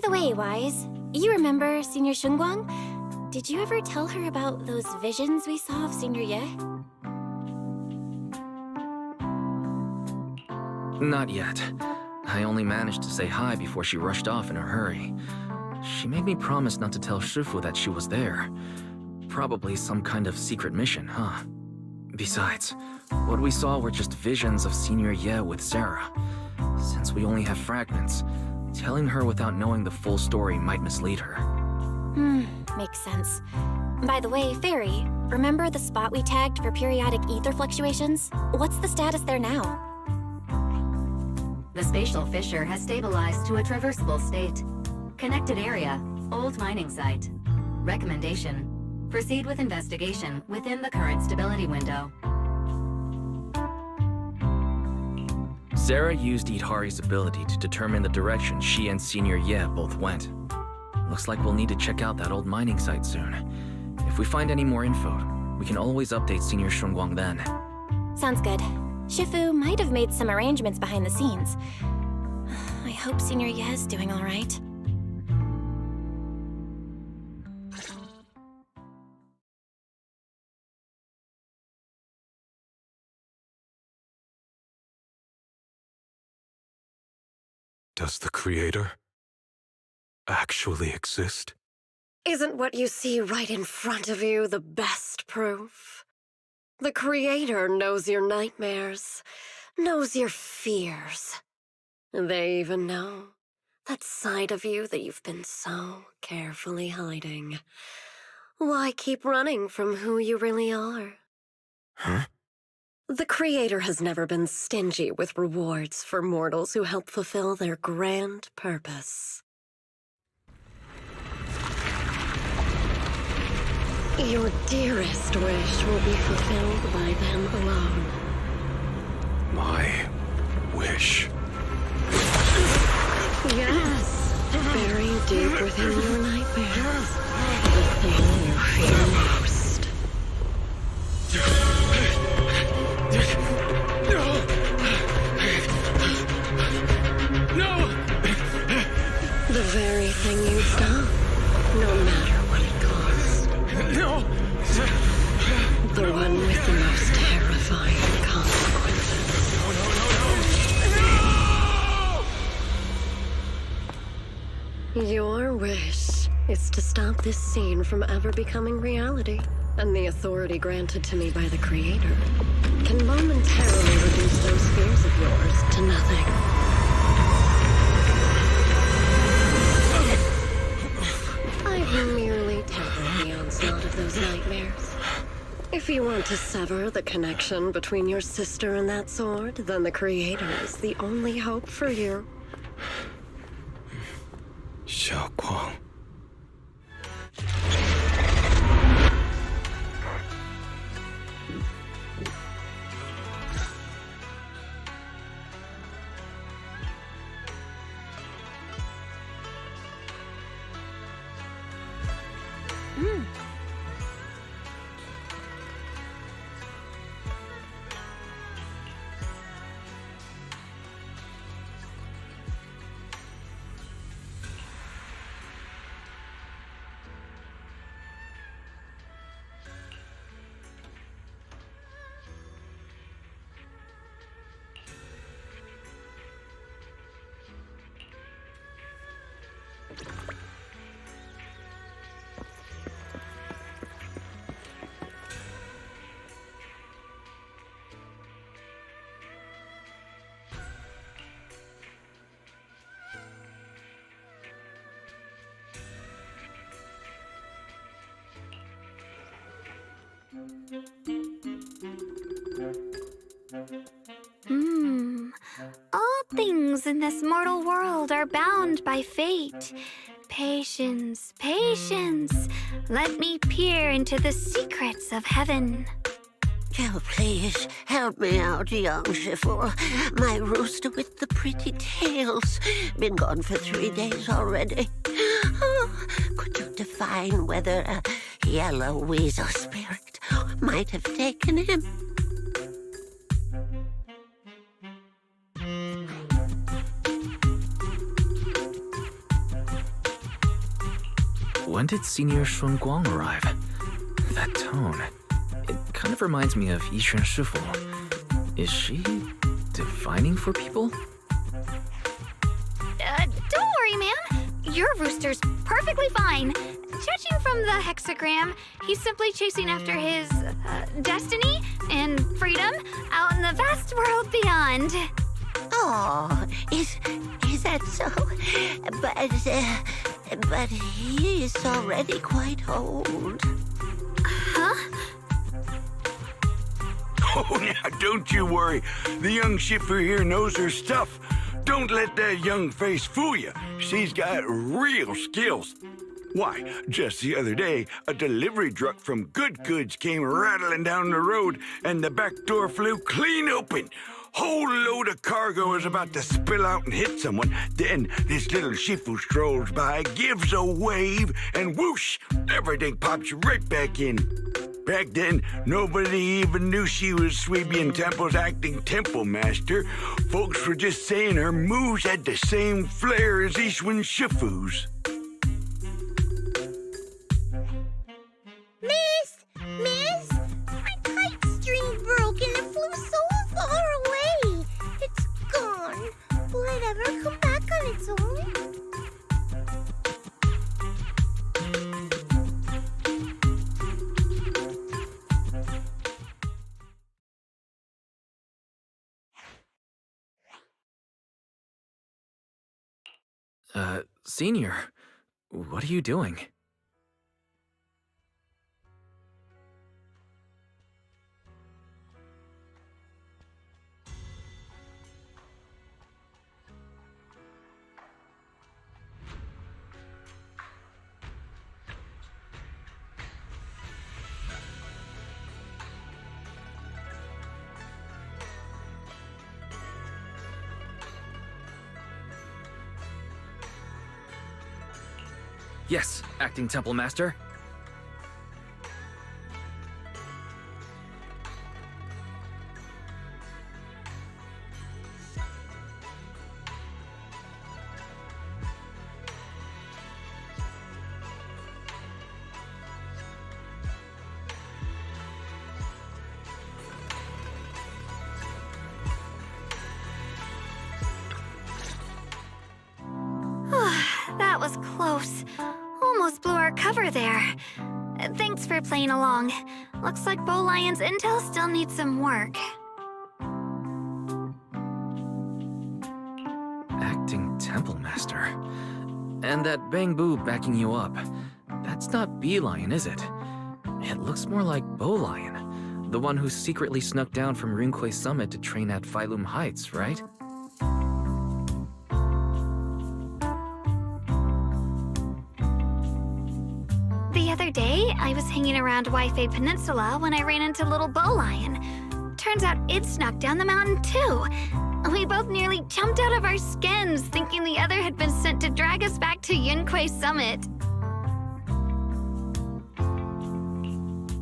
the way, Wise, you remember Senior Shunguang? Did you ever tell her about those visions we saw of Senior Ye? Not yet. I only managed to say hi before she rushed off in a hurry. She made me promise not to tell Shifu that she was there. Probably some kind of secret mission, huh? Besides, what we saw were just visions of Senior Ye with Sarah. Since we only have fragments, telling her without knowing the full story might mislead her. Makes sense. By the way, Fairy, remember the spot we tagged for periodic ether fluctuations? What's the status there now? The spatial fissure has stabilized to a traversable state. Connected area, old mining site. Recommendation: proceed with investigation within the current stability window. Sarah used Idhari's ability to determine the direction she and Senior Ye both went. Looks like we'll need to check out that old mining site soon. If we find any more info, we can always update Senior Shunguang then. Sounds good. Shifu might have made some arrangements behind the scenes. I hope Senior Ye's doing all right. Does the Creator actually exist? Isn't what you see right in front of you the best proof? The Creator knows your nightmares, knows your fears. And they even know that side of you that you've been so carefully hiding. Why keep running from who you really are? Huh? The Creator has never been stingy with rewards for mortals who help fulfill their grand purpose. Your dearest wish will be fulfilled by them alone. My wish. Yes, buried deep within your nightmares. The thing you fear most. No! The very thing you'd stop, no matter what it cost. No! The one with the most terrifying consequences. Your wish is to stop this scene from ever becoming reality, and the authority granted to me by the Creator can momentarily reduce those fears of yours to nothing. I've merely tempered the onslaught of those nightmares. If you want to sever the connection between your sister and that sword, then the Creator is the only hope for you. Xiao Guang. All things in this mortal world are bound by fate. Patience, patience. Let me peer into the secrets of heaven. Oh, please, help me out, young Shifu. My rooster with the pretty tails. Been gone for 3 days already. Oh, could you define whether a yellow weasel spirit might have taken him? When did Senior Shun Guang arrive? That tone. It kind of reminds me of Yixuan Shifu. Is she divining for people? Don't worry, man. Your rooster's perfectly fine. Judging from the hexagram, he's simply chasing after his destiny and freedom out in the vast world beyond. Oh, is that so? But he is already quite old. Huh? Oh, now, don't you worry. The young Shifu here knows her stuff. Don't let that young face fool you. She's got real skills. Why, just the other day, a delivery truck from Good Goods came rattling down the road, and the back door flew clean open. Whole load of cargo was about to spill out and hit someone. Then this little Shifu strolls by, gives a wave, and whoosh, everything pops right back in. Back then, nobody even knew she was Swabian Temple's acting temple master. Folks were just saying her moves had the same flair as Yixuan Shifu's. Miss, my kite string broke and it flew so far away. It's gone. Will it ever come back on its own? Senior, what are you doing? Yes, acting temple master. That was close. Almost blew our cover there. Thanks for playing along. Looks like Bow Lion's intel still needs some work. Acting temple master. And that Bang Boo backing you up. That's not Bee Lion, is it? It looks more like Bow Lion. The one who secretly snuck down from Rinquay Summit to train at Phylum Heights, right? The other day, I was hanging around Waifei Peninsula when I ran into little Bow Lion. Turns out it snuck down the mountain too. We both nearly jumped out of our skins, thinking the other had been sent to drag us back to Yunquay Summit.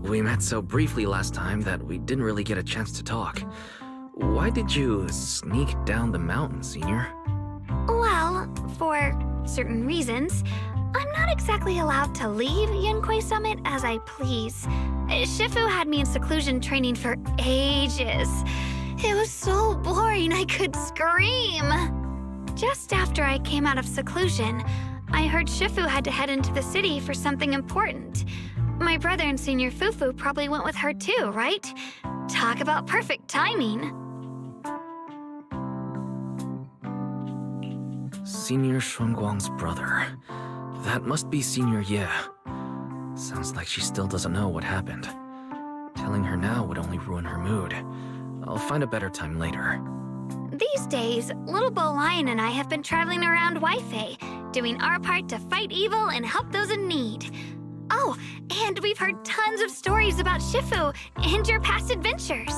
We met so briefly last time that we didn't really get a chance to talk. Why did you sneak down the mountain, Senior? Well, for certain reasons, I'm not exactly allowed to leave Yunquay Summit as I please. Shifu had me in seclusion training for ages. It was so boring I could scream. Just after I came out of seclusion, I heard Shifu had to head into the city for something important. My brother and Senior Fufu probably went with her too, right? Talk about perfect timing. Senior Shunguang's brother. That must be Senior Ye. Sounds like she still doesn't know what happened. Telling her now would only ruin her mood. I'll find a better time later. These days, little Bow Lion and I have been traveling around Waifei, doing our part to fight evil and help those in need. Oh, and we've heard tons of stories about Shifu and your past adventures.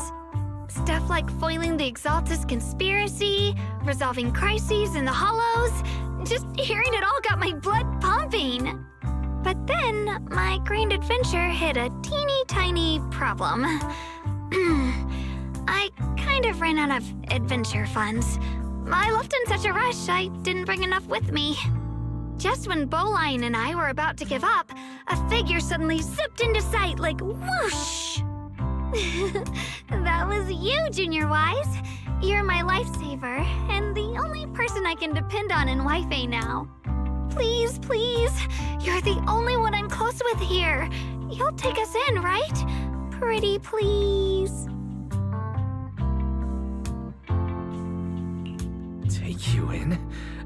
Stuff like foiling the Exaltus conspiracy, resolving crises in the Hollows. Just hearing it all got my blood pumping. But then, my grand adventure hit a teeny tiny problem. I kind of ran out of adventure funds. I left in such a rush, I didn't bring enough with me. Just when Bowline and I were about to give up, a figure suddenly zipped into sight like whoosh! That was you, Junior Wise. You're my lifesaver, and the only person I can depend on in Wi-Fi now. Please, please, you're the only one I'm close with here. You'll take us in, right? Pretty please. Take you in?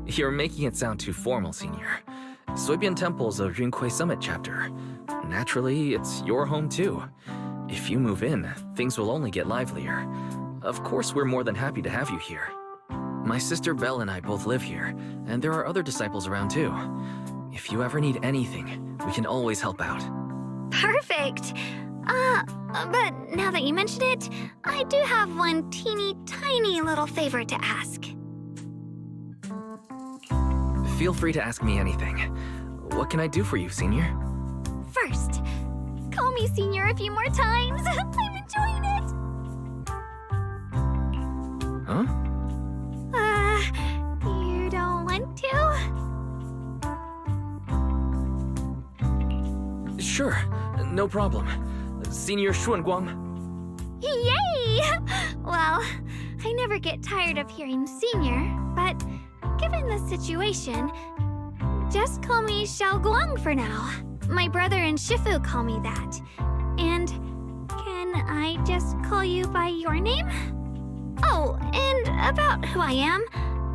You're making it sound too formal, Senior. Suibian Temple's a Yunquei Summit chapter. Naturally, it's your home too. If you move in, things will only get livelier. Of course, we're more than happy to have you here. My sister Belle and I both live here, and there are other disciples around too. If you ever need anything, we can always help out. Perfect. But now that you mention it, I do have one teeny tiny little favor to ask. Feel free to ask me anything. What can I do for you, Senior? First, call me Senior a few more times. I'm enjoying it. Huh? You don't want to? Sure, no problem. Senior Xuanguang. Yay! Well, I never get tired of hearing Senior, but given the situation, just call me Xiaoguang for now. My brother and Shifu call me that. And can I just call you by your name? Oh, and about who I am,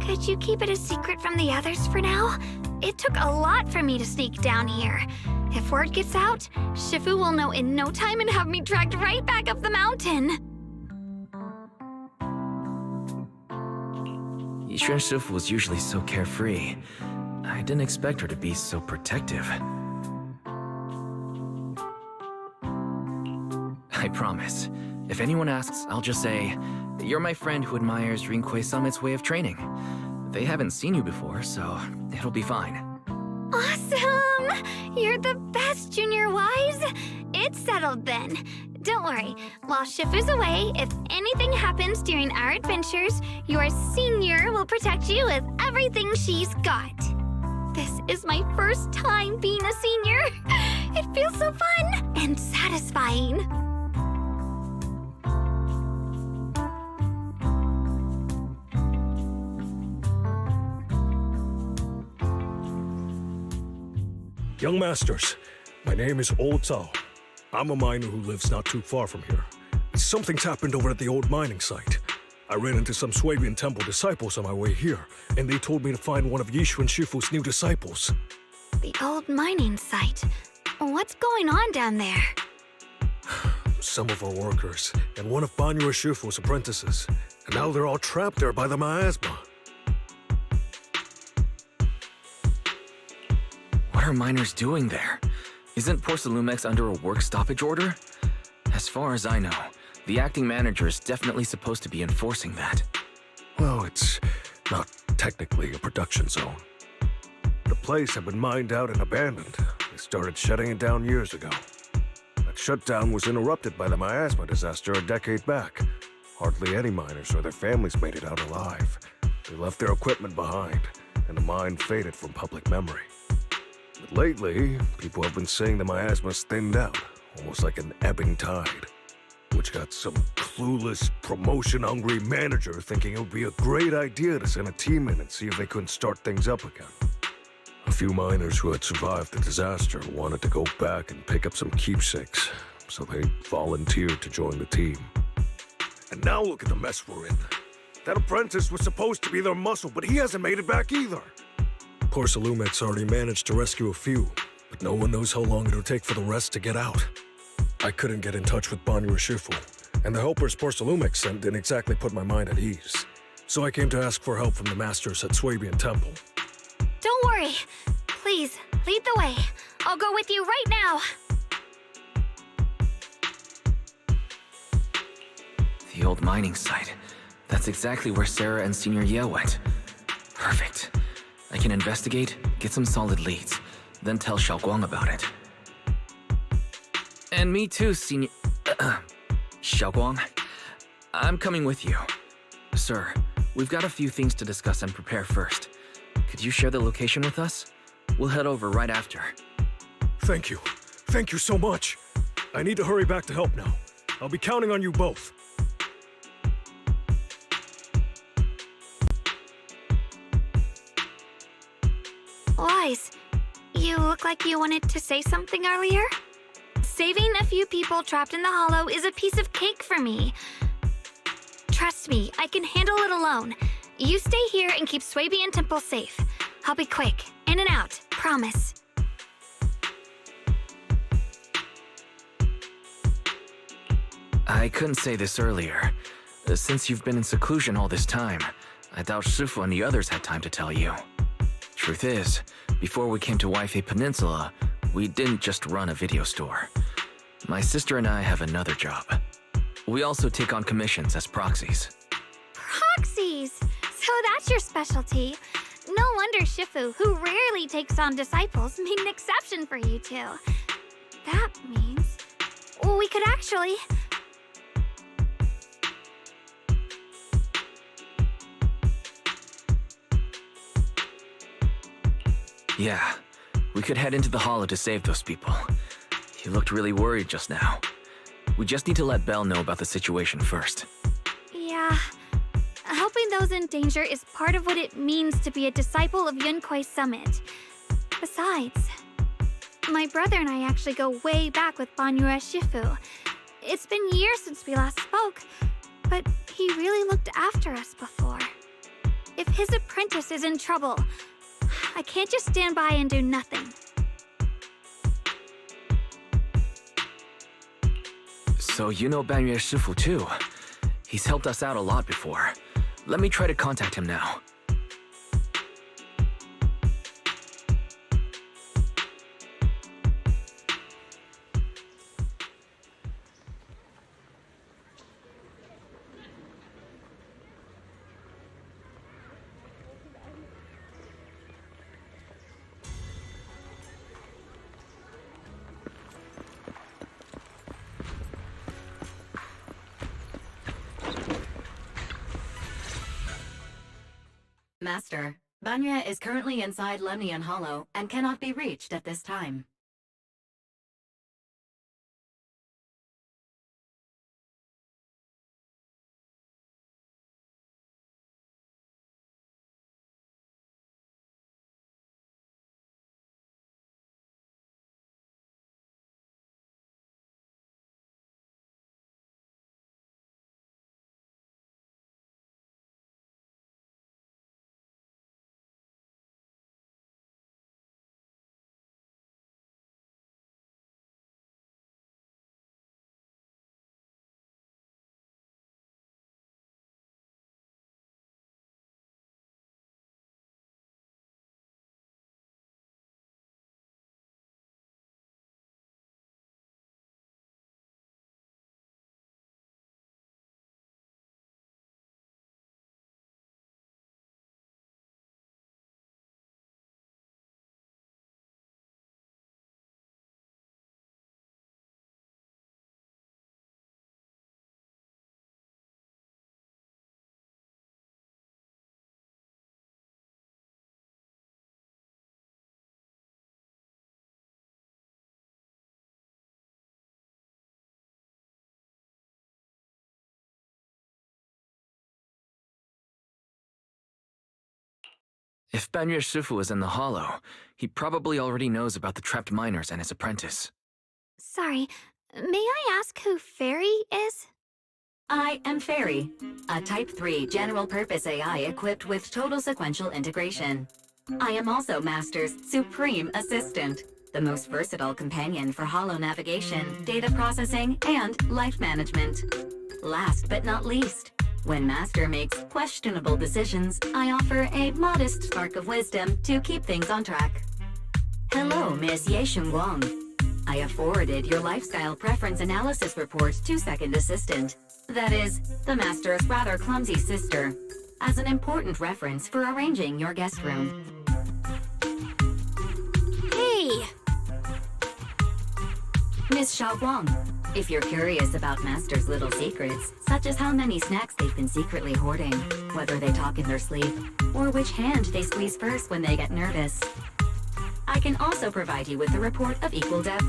could you keep it a secret from the others for now? It took a lot for me to sneak down here. If word gets out, Shifu will know in no time and have me dragged right back up the mountain. Yixuan Shifu was usually so carefree. I didn't expect her to be so protective. I promise. If anyone asks, I'll just say, you're my friend who admires Rinquei Summit's way of training. They haven't seen you before, so it'll be fine. Awesome! You're the best, Junior Wise. It's settled then. Don't worry. While Shifu's away, if anything happens during our adventures, your Senior will protect you with everything she's got. This is my first time being a senior. It feels so fun and satisfying. Young Masters, my name is Old Zhao. I'm a miner who lives not too far from here. Something's happened over at the old mining site. I ran into some Suibian Temple disciples on my way here, and they told me to find one of Yixuan Shifu's new disciples. The old mining site. What's going on down there? Some of our workers, and one of Banyue Shifu's apprentices. And now they're all trapped there by the miasma. What are miners doing there? Isn't Porcelumex under a work stoppage order? As far as I know, the acting manager is definitely supposed to be enforcing that. Well, it's not technically a production zone. The place had been mined out and abandoned. They started shutting it down years ago. That shutdown was interrupted by the miasma disaster a decade back. Hardly any miners or their families made it out alive. They left their equipment behind, and the mine faded from public memory. But lately, people have been saying the miasma's thinned out, almost like an ebbing tide, which got some clueless, promotion-hungry manager thinking it would be a great idea to send a team in and see if they couldn't start things up again. A few miners who had survived the disaster wanted to go back and pick up some keepsakes, so they volunteered to join the team. And now look at the mess we're in. That apprentice was supposed to be their muscle, but he hasn't made it back either. Porcelumex already managed to rescue a few, but no one knows how long it'll take for the rest to get out. I couldn't get in touch with Banyue Shifu, and the helpers Porcelumex sent didn't exactly put my mind at ease. So I came to ask for help from the masters at Suibian Temple. Don't worry. Please, lead the way. I'll go with you right now. The old mining site. That's exactly where Sarah and Senior Ye went. Perfect. I can investigate, get some solid leads, then tell Xiaoguang about it. And me too, Senior... Xiaoguang. I'm coming with you. Sir, we've got a few things to discuss and prepare first. Could you share the location with us? We'll head over right after. Thank you. Thank you so much. I need to hurry back to help now. I'll be counting on you both. Wise, you look like you wanted to say something earlier? Saving a few people trapped in the hollow is a piece of cake for me. Trust me, I can handle it alone. You stay here and keep Swaby and Temple safe. I'll be quick, in and out, promise. I couldn't say this earlier. Since you've been in seclusion all this time, I doubt Shifu and the others had time to tell you. Truth is, before we came to Waifei Peninsula, we didn't just run a video store. My sister and I have another job. We also take on commissions as proxies. Proxies! So that's your specialty. No wonder Shifu, who rarely takes on disciples, made an exception for you two. That means we could actually... Yeah, we could head into the hollow to save those people. You looked really worried just now. We just need to let Belle know about the situation first. Yeah. Helping those in danger is part of what it means to be a disciple of Yunkwei Summit. Besides, my brother and I actually go way back with Banyue Shifu. It's been years since we last spoke, but he really looked after us before. If his apprentice is in trouble, I can't just stand by and do nothing. So you know Banyue Shifu too. He's helped us out a lot before. Let me try to contact him now. Master, Banya is currently inside Lemnian Hollow and cannot be reached at this time. If Banyue Shifu is in the hollow, he probably already knows about the trapped miners and his apprentice. Sorry, may I ask who Fairy is? I am Fairy, a Type 3 general-purpose AI equipped with total sequential integration. I am also Master's supreme assistant, the most versatile companion for hollow navigation, data processing, and life management. Last but not least, when Master makes questionable decisions, I offer a modest spark of wisdom to keep things on track. Hello, Miss Yeshun Wang. I have forwarded your lifestyle preference analysis report to Second Assistant, that is, the Master's rather clumsy sister, as an important reference for arranging your guest room. Hey! Miss Xiaoguang, if you're curious about Master's little secrets, such as how many snacks they've been secretly hoarding, whether they talk in their sleep, or which hand they squeeze first when they get nervous, I can also provide you with a report of equal depth.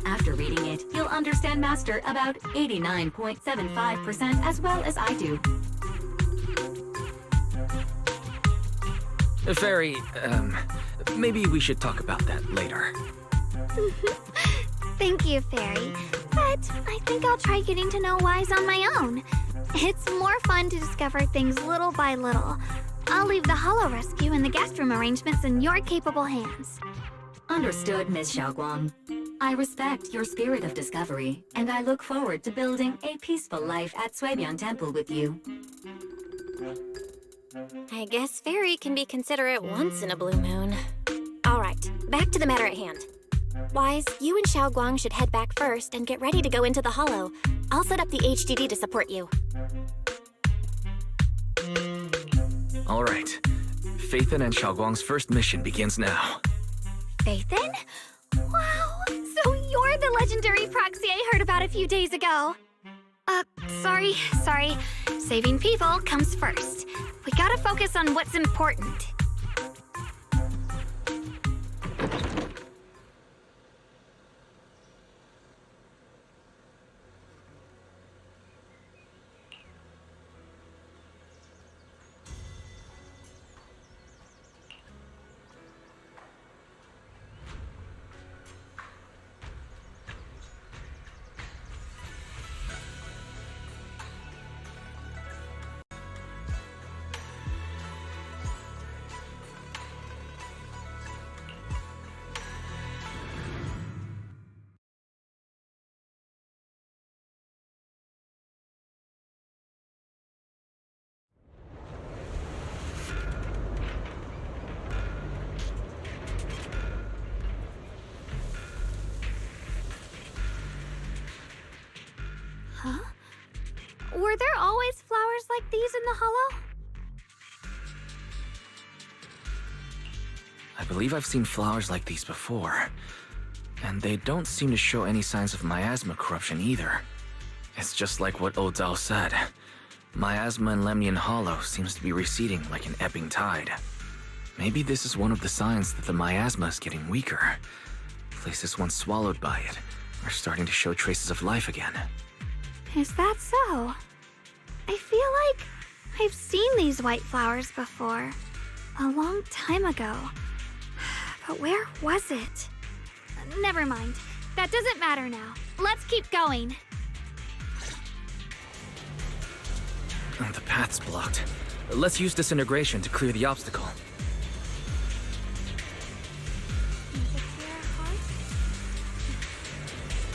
After reading it, you'll understand Master about 89.75% as well as I do. Fairy, maybe we should talk about that later. Thank you, Fairy. But I think I'll try getting to know Wise on my own. It's more fun to discover things little by little. I'll leave the Hollow Rescue and the guest room arrangements in your capable hands. Understood, Ms. Xiaoguang. I respect your spirit of discovery, and I look forward to building a peaceful life at Suibian Temple with you. I guess Fairy can be considerate once in a blue moon. All right, back to the matter at hand. Wise, you and Xiaoguang should head back first and get ready to go into the Hollow. I'll set up the HDD to support you. All right. Phaethon and Xiaoguang's first mission begins now. Phaethon? Wow, so you're the legendary proxy I heard about a few days ago. Sorry. Saving people comes first. We gotta focus on what's important. Huh? Were there always flowers like these in the Hollow? I believe I've seen flowers like these before. And they don't seem to show any signs of miasma corruption either. It's just like what Odzao said. Miasma in Lemnian Hollow seems to be receding like an ebbing tide. Maybe this is one of the signs that the miasma is getting weaker. Places once swallowed by it are starting to show traces of life again. Is that so? I feel like I've seen these white flowers before. A long time ago. But where was it? Never mind. That doesn't matter now. Let's keep going. The path's blocked. Let's use disintegration to clear the obstacle.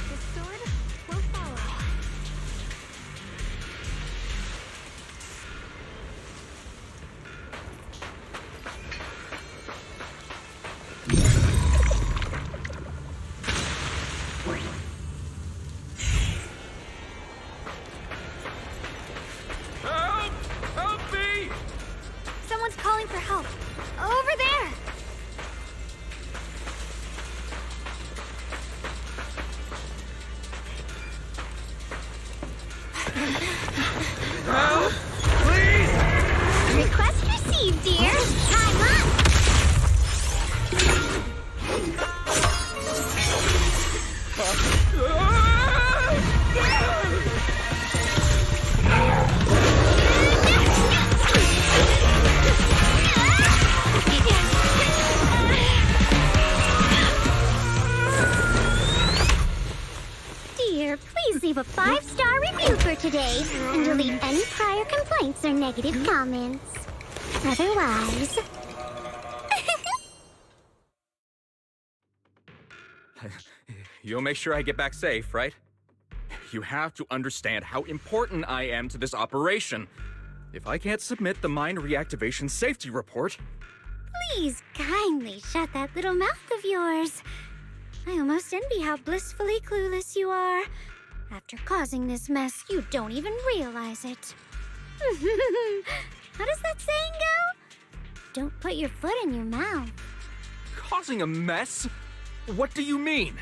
The sword will follow. Help me! Someone's calling for help. Over there! Help! Please! Request received, dear. Time up. Dear, please leave a 5-star review for today and delete any prior complaints or negative comments. Otherwise... You'll make sure I get back safe, right? You have to understand how important I am to this operation. If I can't submit the mine reactivation safety report... Please kindly shut that little mouth of yours. I almost envy how blissfully clueless you are. After causing this mess, you don't even realize it. How does that saying go? Don't put your foot in your mouth. Causing a mess? What do you mean?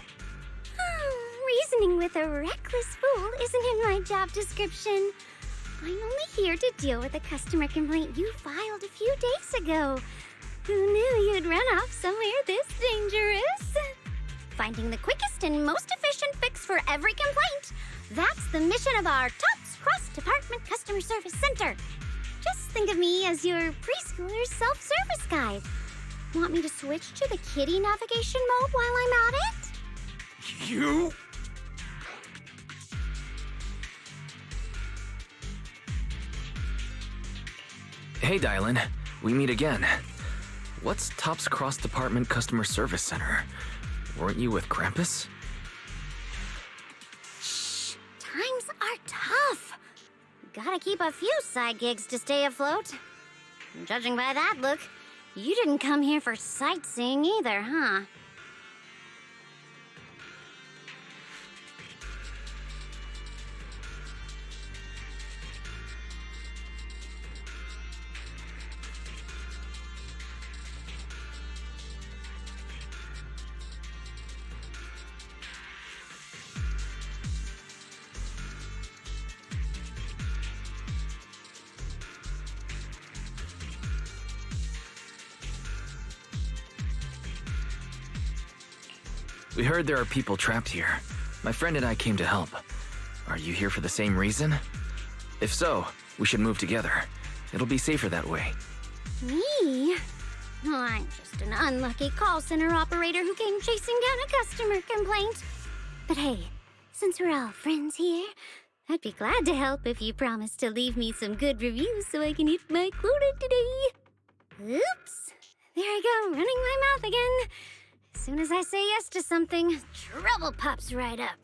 Reasoning with a reckless fool isn't in my job description. I'm only here to deal with a customer complaint you filed a few days ago. Who knew you'd run off somewhere this dangerous? Finding the quickest and most efficient fix for every complaint. That's the mission of our TOPS Cross-Department Customer Service Center. Just think of me as your preschooler's self-service guide. Want me to switch to the kitty navigation mode while I'm at it? You? Hey, Dylan. We meet again. What's Top's Cross-Department Customer Service Center? Weren't you with Krampus? Shh. Times are tough. Gotta keep a few side gigs to stay afloat. Judging by that look, you didn't come here for sightseeing either, huh? We heard there are people trapped here. My friend and I came to help. Are you here for the same reason? If so, we should move together. It'll be safer that way. Me? Oh, I'm just an unlucky call center operator who came chasing down a customer complaint. But hey, since we're all friends here, I'd be glad to help if you promise to leave me some good reviews so I can hit my quota today. Oops. There I go, running my mouth again. As soon as I say yes to something, trouble pops right up.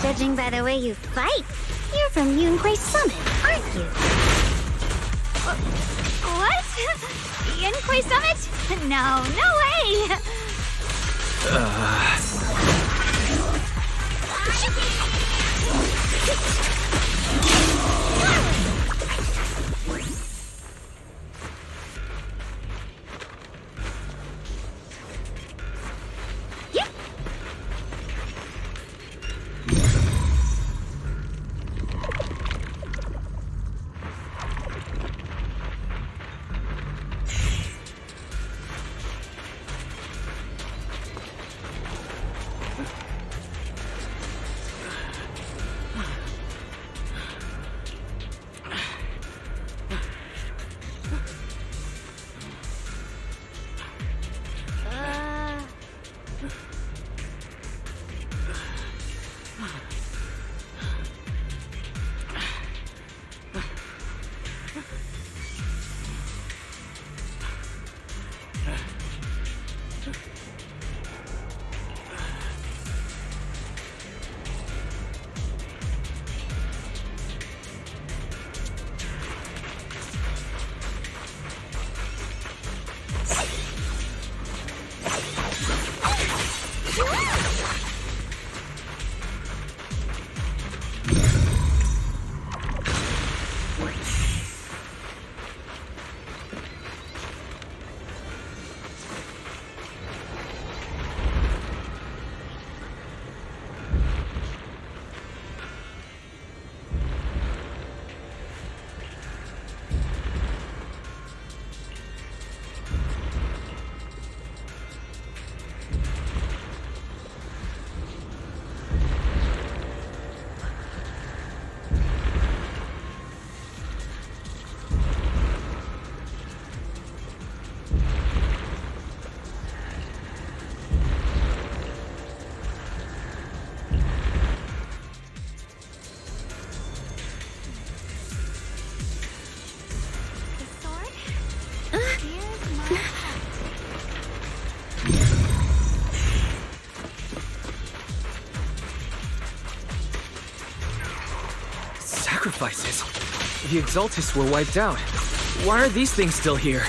Judging by the way you fight, you're from Yunquay Summit, aren't you? What? Yunquay Summit? No, no way! sacrifices. The Exaltists were wiped out. Why are these things still here?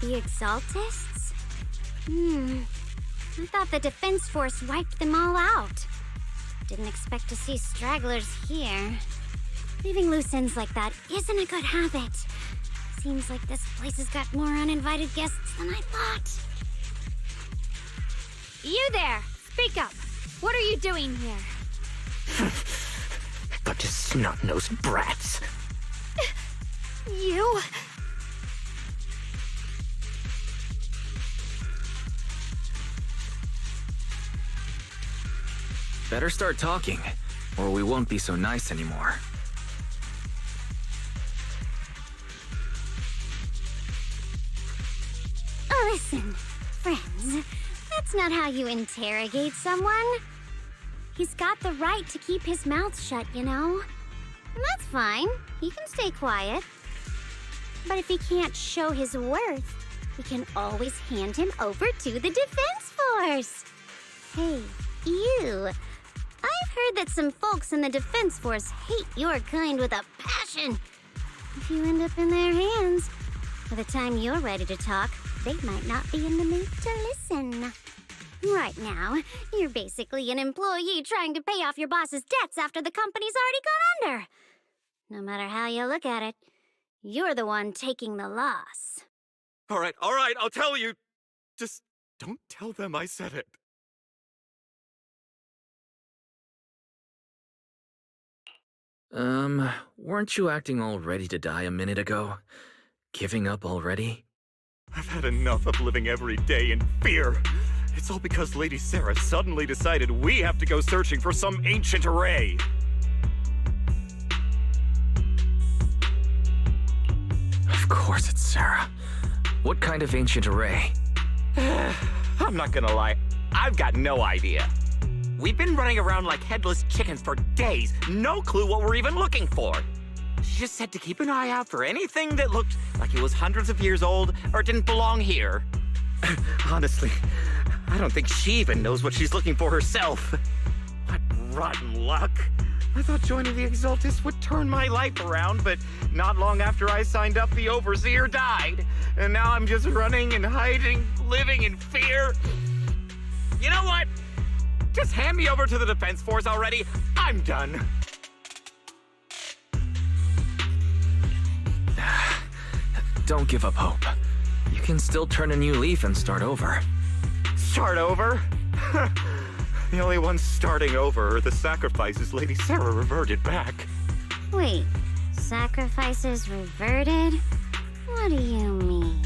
The Exaltists? I thought the Defense Force wiped them all out. Didn't expect to see stragglers here. Leaving loose ends like that isn't a good habit. Seems like this place has got more uninvited guests than I thought. You there! Speak up! What are you doing here? Bunch of snot-nosed brats. You? Better start talking, or we won't be so nice anymore. Listen, friends, that's not how you interrogate someone. He's got the right to keep his mouth shut, you know? And that's fine. He can stay quiet. But if he can't show his worth, we can always hand him over to the Defense Force. Hey, you. I've heard that some folks in the Defense Force hate your kind with a passion. If you end up in their hands, by the time you're ready to talk, they might not be in the mood to listen. Right now, you're basically an employee trying to pay off your boss's debts after the company's already gone under. No matter how you look at it, you're the one taking the loss. All right, I'll tell you. Just don't tell them I said it. Weren't you acting all ready to die a minute ago? Giving up already? I've had enough of living every day in fear. It's all because Lady Sarah suddenly decided we have to go searching for some ancient array. Of course it's Sarah. What kind of ancient array? I'm not gonna lie, I've got no idea. We've been running around like headless chickens for days, no clue what we're even looking for. She just said to keep an eye out for anything that looked like it was hundreds of years old or didn't belong here. Honestly, I don't think she even knows what she's looking for herself. What rotten luck. I thought joining the Exaltists would turn my life around, but not long after I signed up, the Overseer died. And now I'm just running and hiding, living in fear. You know what? Just hand me over to the Defense Force already. I'm done. Don't give up hope. You can still turn a new leaf and start over. Start over? The only ones starting over are the sacrifices Lady Sarah reverted back. Wait, sacrifices reverted? What do you mean?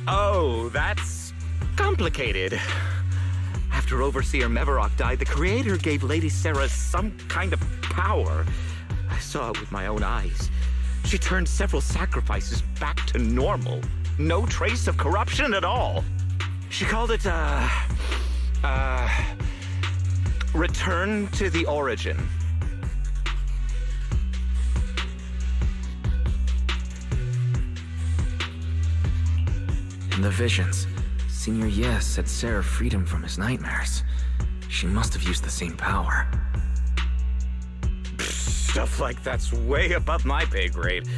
Oh, that's complicated. After Overseer Mevarok died, the Creator gave Lady Sarah some kind of power. I saw it with my own eyes. She turned several sacrifices back to normal. No trace of corruption at all. She called it, return to the origin. In the visions, Senior Yes said Sarah freed him from his nightmares. She must have used the same power. Stuff like that's way above my pay grade.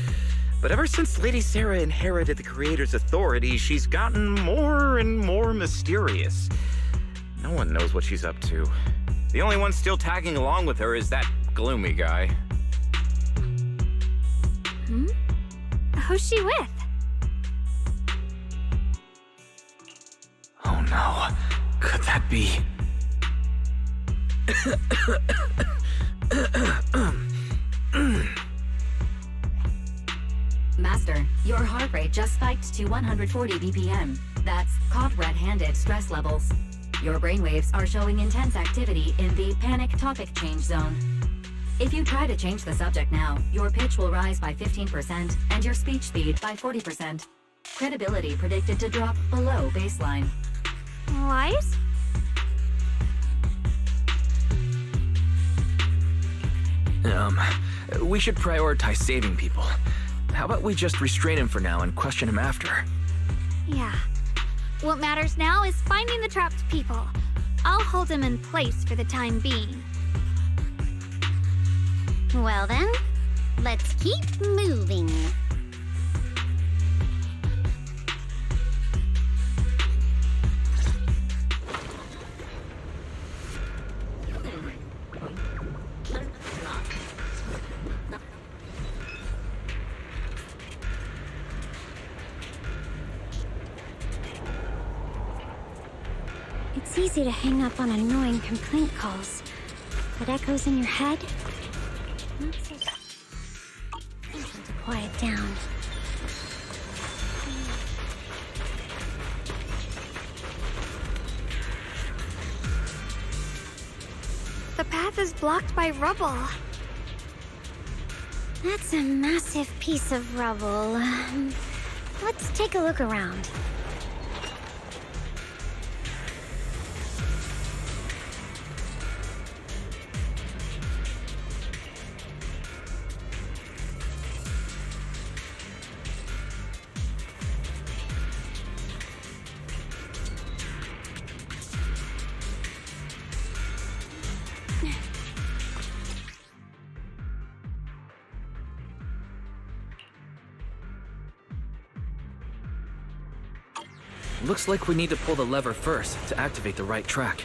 But ever since Lady Sarah inherited the Creator's authority, she's gotten more and more mysterious. No one knows what she's up to. The only one still tagging along with her is that gloomy guy. Who's she with? Oh no. Could that be... Master, your heart rate just spiked to 140 BPM. That's caught red-handed stress levels. Your brainwaves are showing intense activity in the panic topic change zone. If you try to change the subject now, your pitch will rise by 15% and your speech speed by 40%. Credibility predicted to drop below baseline. Wise? We should prioritize saving people. How about we just restrain him for now and question him after? Yeah. What matters now is finding the trapped people. I'll hold him in place for the time being. Well then, let's keep moving. It's easy to hang up on annoying complaint calls, but echoes in your head? Not so easy to quiet down. The path is blocked by rubble. That's a massive piece of rubble. Let's take a look around. Looks like we need to pull the lever first to activate the right track.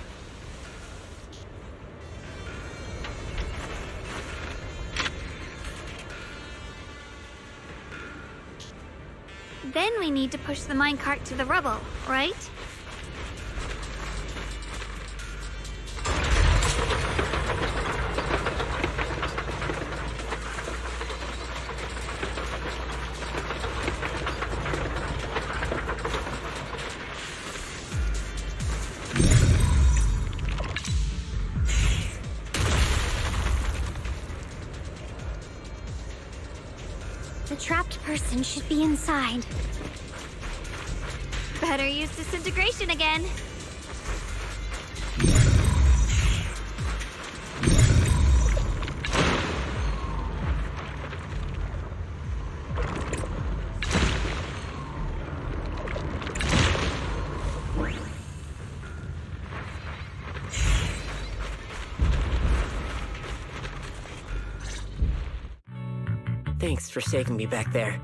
Then we need to push the minecart to the rubble, right? The trapped person should be inside. Better use disintegration again. Thanks for saving me back there.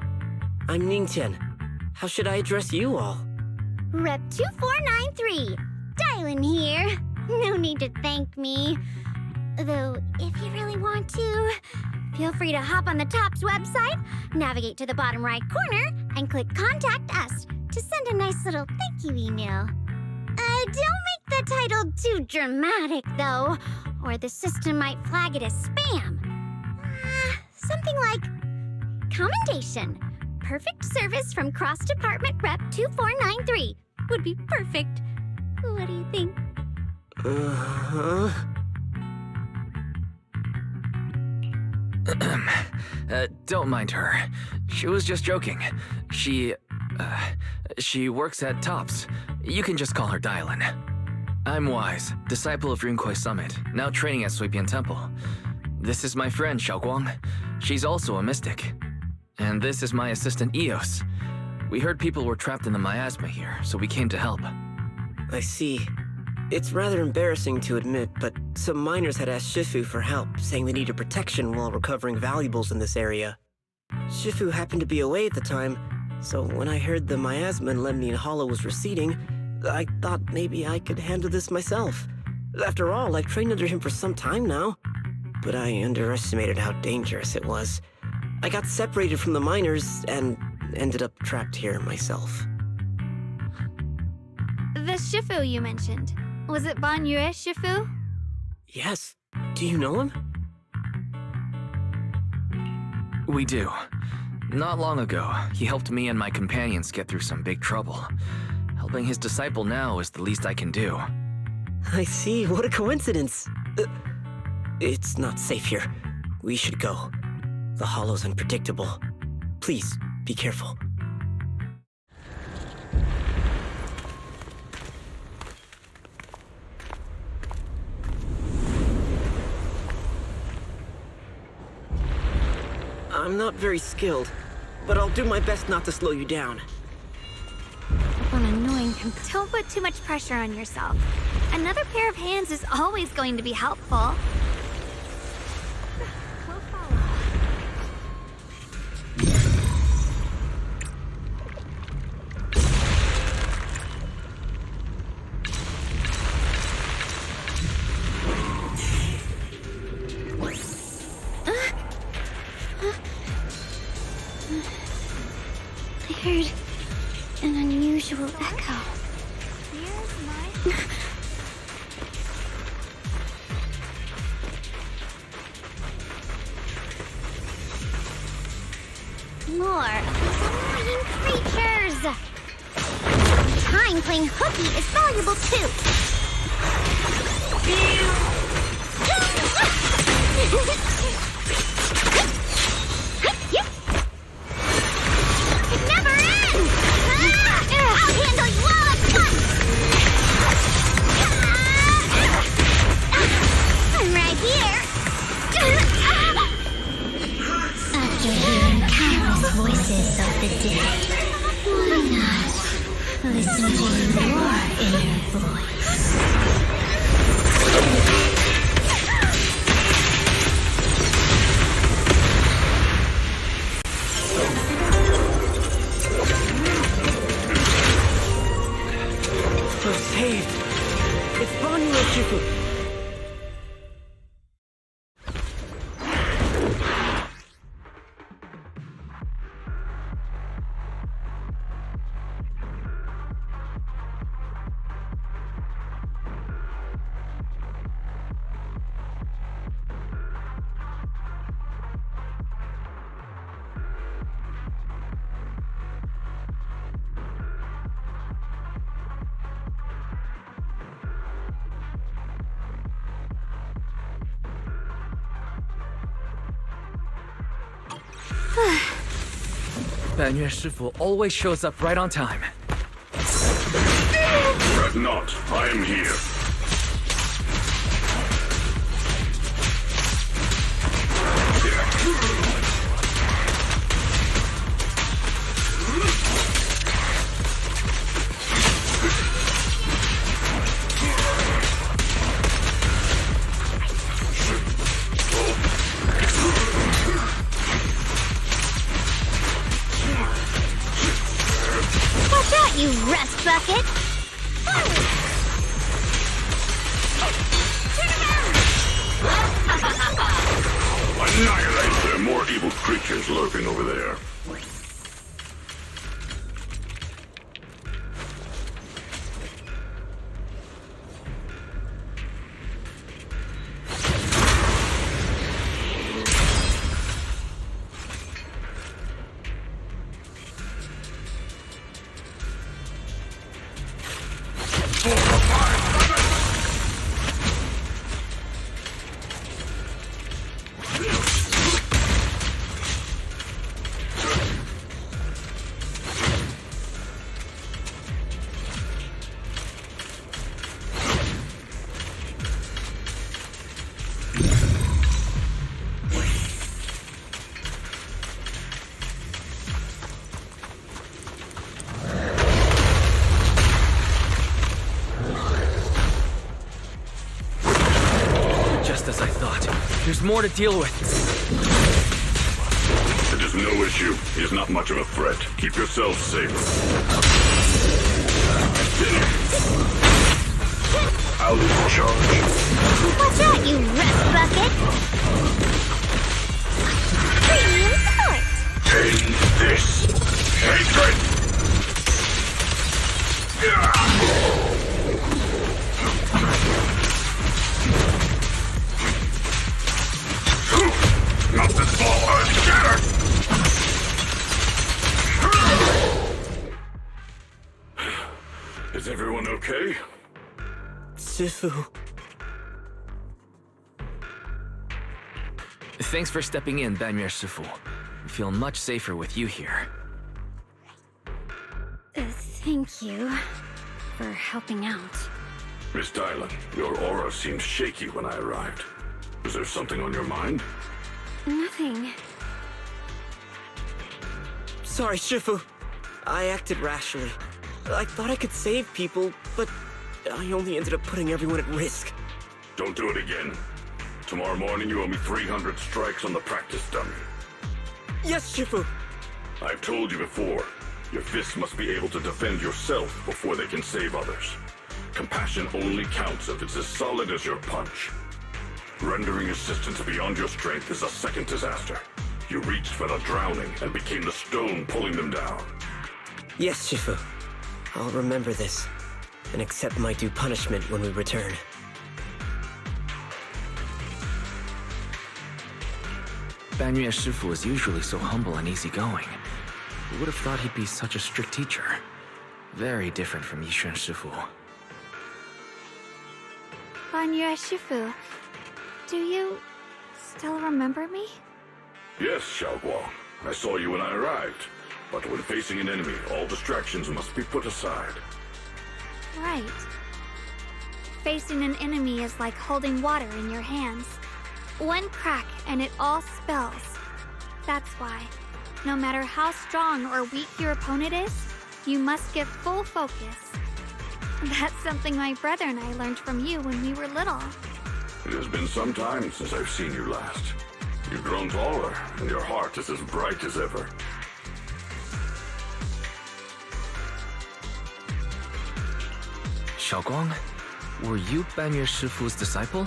I'm Ningtian. How should I address you all? Rep 2493. Dylan here. No need to thank me. Though, if you really want to, feel free to hop on the TOPS website, navigate to the bottom right corner, and click Contact Us to send a nice little thank you email. Don't make the title too dramatic, though, or the system might flag it as spam. Something like Commendation. Perfect service from Cross-Department Rep 2493 would be perfect. What do you think? Don't mind her. She was just joking. She works at TOPS. You can just call her Dylan. I'm Wise, disciple of Runkoi Summit, now training at Suipian Temple. This is my friend, Xiaoguang. She's also a mystic. And this is my assistant, Eos. We heard people were trapped in the miasma here, so we came to help. I see. It's rather embarrassing to admit, but some miners had asked Shifu for help, saying they needed protection while recovering valuables in this area. Shifu happened to be away at the time, so when I heard the miasma in Lemnian Hollow was receding, I thought maybe I could handle this myself. After all, I've trained under him for some time now. But I underestimated how dangerous it was. I got separated from the miners and ended up trapped here myself. The Shifu you mentioned. Was it Ban Yue Shifu? Yes. Do you know him? We do. Not long ago, he helped me and my companions get through some big trouble. Helping his disciple now is the least I can do. I see. What a coincidence. It's not safe here. We should go. The hollow's unpredictable. Please, be careful. I'm not very skilled, but I'll do my best not to slow you down. Up on annoying Don't put too much pressure on yourself. Another pair of hands is always going to be helpful. We'll follow. I heard an unusual echo. Here's my... More of these annoying creatures! Time playing hooky is valuable too! It never ends! I'll handle you all at once! I'm right here! After hearing countless voices of the dead, why not listen to your inner voice? We're saved! It's Bonnie and Shifu! Banyue Shifu always shows up right on time. Fret not, I am here. Watch out, you rust bucket! Annihilate! There are more evil creatures lurking over there. Just as I thought. There's more to deal with. It is no issue. He is not much of a threat. Keep yourselves safe. Out of charge. Watch out, you rust bucket! Premium support! Take this. Hatred! Not this ball unshattered! Is everyone okay? Shifu. Thanks for stepping in, Banyue Shifu. I feel much safer with you here. Thank you for helping out. Miss Dylan, your aura seemed shaky when I arrived. Is there something on your mind? Nothing. Sorry, Shifu. I acted rashly. I thought I could save people, but I only ended up putting everyone at risk. Don't do it again. Tomorrow morning you owe me 300 strikes on the practice dummy. Yes, Shifu! I've told you before, your fists must be able to defend yourself before they can save others. Compassion only counts if it's as solid as your punch. Rendering assistance beyond your strength is a second disaster. You reached for the drowning and became the stone pulling them down. Yes, Shifu. I'll remember this, and accept my due punishment when we return. Banyue Shifu is usually so humble and easygoing. Who would have thought he'd be such a strict teacher? Very different from Yixuan Shifu. Banyue Shifu, do you still remember me? Yes, Xiaoguang. I saw you when I arrived. But when facing an enemy, all distractions must be put aside. Right. Facing an enemy is like holding water in your hands. One crack and it all spills. That's why, no matter how strong or weak your opponent is, you must give full focus. That's something my brother and I learned from you when we were little. It has been some time since I've seen you last. You've grown taller, and your heart is as bright as ever. Xiaoguang, were you Banyue Shifu's disciple?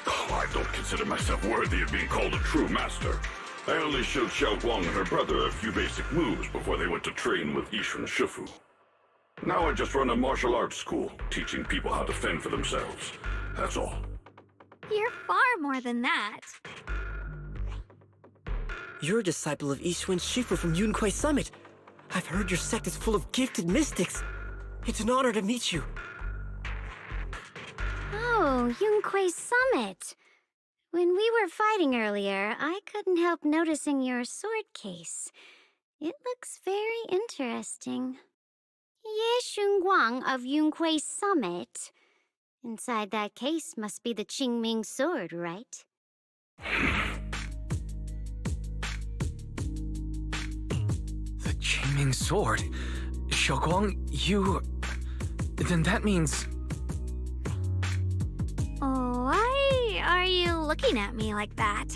Oh, I don't consider myself worthy of being called a true master. I only showed Xiaoguang and her brother a few basic moves before they went to train with Yixuan Shifu. Now I just run a martial arts school, teaching people how to fend for themselves. That's all. You're far more than that. You're a disciple of Yixuan Shifu from Yunquei Summit. I've heard your sect is full of gifted mystics. It's an honor to meet you. Oh, Yunquei Summit. When we were fighting earlier, I couldn't help noticing your sword case. It looks very interesting. Ye Xunguang of Yunquei Summit. Inside that case must be the Qingming sword, right? The Qingming sword? Xiaoguang, you... Then that means... Why are you looking at me like that?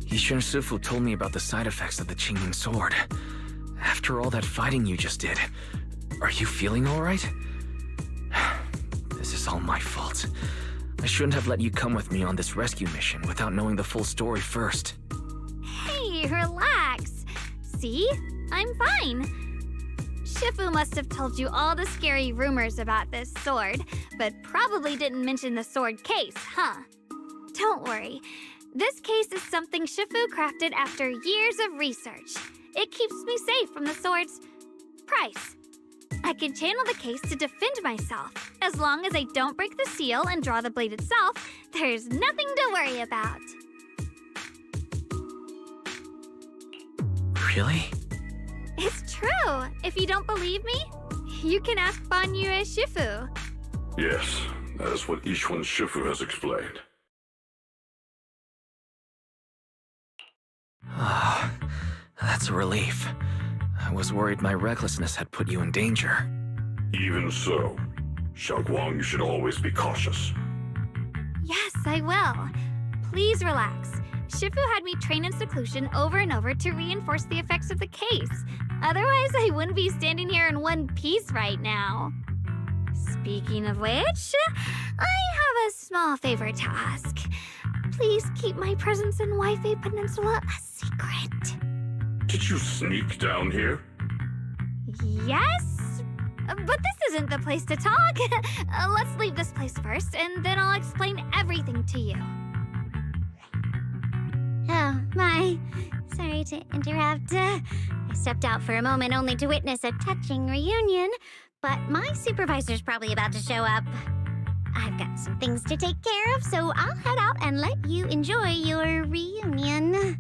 Yixuan Shifu told me about the side effects of the Qingming sword. After all that fighting you just did, are you feeling all right? This is all my fault. I shouldn't have let you come with me on this rescue mission without knowing the full story first. Hey, relax. See? I'm fine. Shifu must have told you all the scary rumors about this sword, but probably didn't mention the sword case, huh? Don't worry. This case is something Shifu crafted after years of research. It keeps me safe from the sword's price. I can channel the case to defend myself. As long as I don't break the seal and draw the blade itself, there's nothing to worry about. Really? It's true. If you don't believe me, you can ask Banyue Shifu. Yes, that is what Yixuan Shifu has explained. Ah, that's a relief. I was worried my recklessness had put you in danger. Even so, Xiaoguang, you should always be cautious. Yes, I will. Please relax. Shifu had me train in seclusion over and over to reinforce the effects of the case. Otherwise, I wouldn't be standing here in one piece right now. Speaking of which, I have a small favor to ask. Please keep my presence in Wi-Fi Peninsula a secret. Did you sneak down here? Yes? But this isn't the place to talk. Let's leave this place first, and then I'll explain everything to you. Oh, my. Sorry to interrupt. I stepped out for a moment only to witness a touching reunion, but my supervisor's probably about to show up. I've got some things to take care of, so I'll head out and let you enjoy your reunion.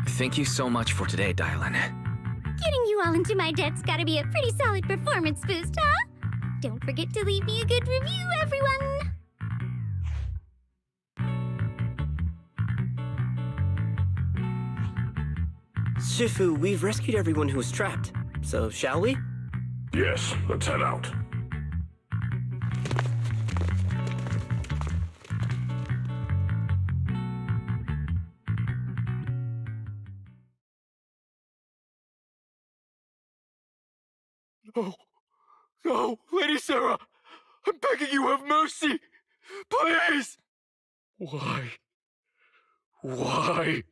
Thank you so much for today, Dylan. Getting you all into my debt's gotta be a pretty solid performance boost, huh? Don't forget to leave me a good review, everyone! Shifu, we've rescued everyone who was trapped. So, shall we? Yes, let's head out. No. No, Lady Sarah! I'm begging you, have mercy! Please! Why? Why?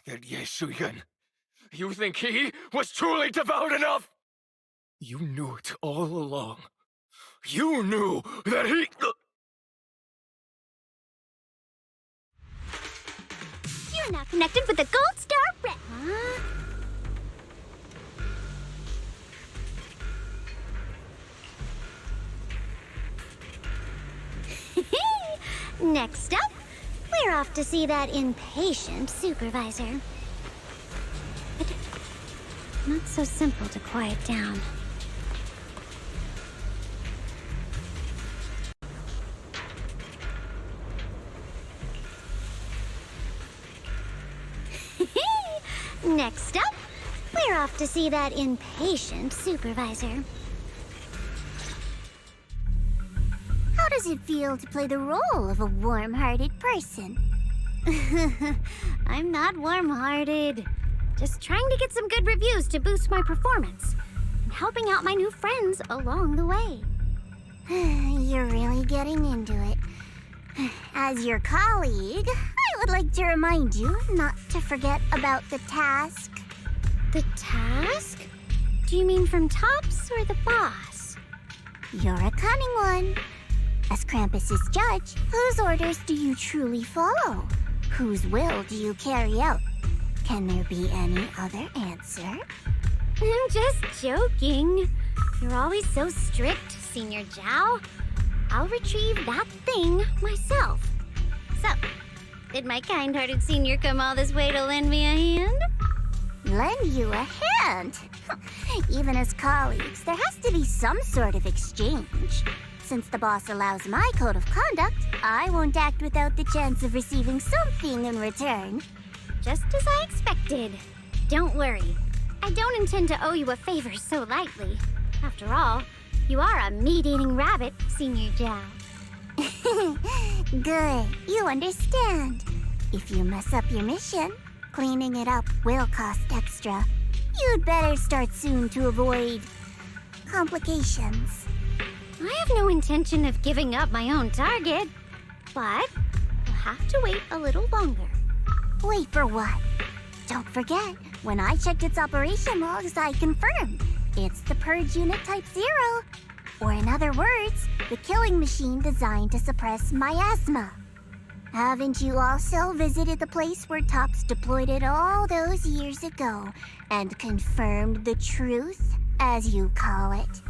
That Yeshuyan. You think he was truly devout enough? You knew it all along. You knew that he... You're now connected with the Gold Star Red. Next up, we're off to see that impatient supervisor. But not so simple to quiet down. Next up, we're off to see that impatient supervisor. How does it feel to play the role of a warm-hearted person? I'm not warm-hearted. Just trying to get some good reviews to boost my performance. And helping out my new friends along the way. You're really getting into it. As your colleague, I would like to remind you not to forget about the task. The task? Do you mean from Tops or the boss? You're a cunning one. As Krampus's judge, whose orders do you truly follow? Whose will do you carry out? Can there be any other answer? I'm just joking. You're always so strict, Senior Zhao. I'll retrieve that thing myself. So, did my kind-hearted senior come all this way to lend me a hand? Lend you a hand? Even as colleagues, there has to be some sort of exchange. Since the boss allows my code of conduct, I won't act without the chance of receiving something in return. Just as I expected. Don't worry. I don't intend to owe you a favor so lightly. After all, you are a meat-eating rabbit, Senior Zhao. Good. You understand. If you mess up your mission, cleaning it up will cost extra. You'd better start soon to avoid complications. I have no intention of giving up my own target, but I'll have to wait a little longer. Wait for what? Don't forget, when I checked its operation logs, I confirmed. It's the Purge Unit Type 0. Or in other words, the killing machine designed to suppress miasma. Haven't you also visited the place where Tops deployed it all those years ago and confirmed the truth, as you call it?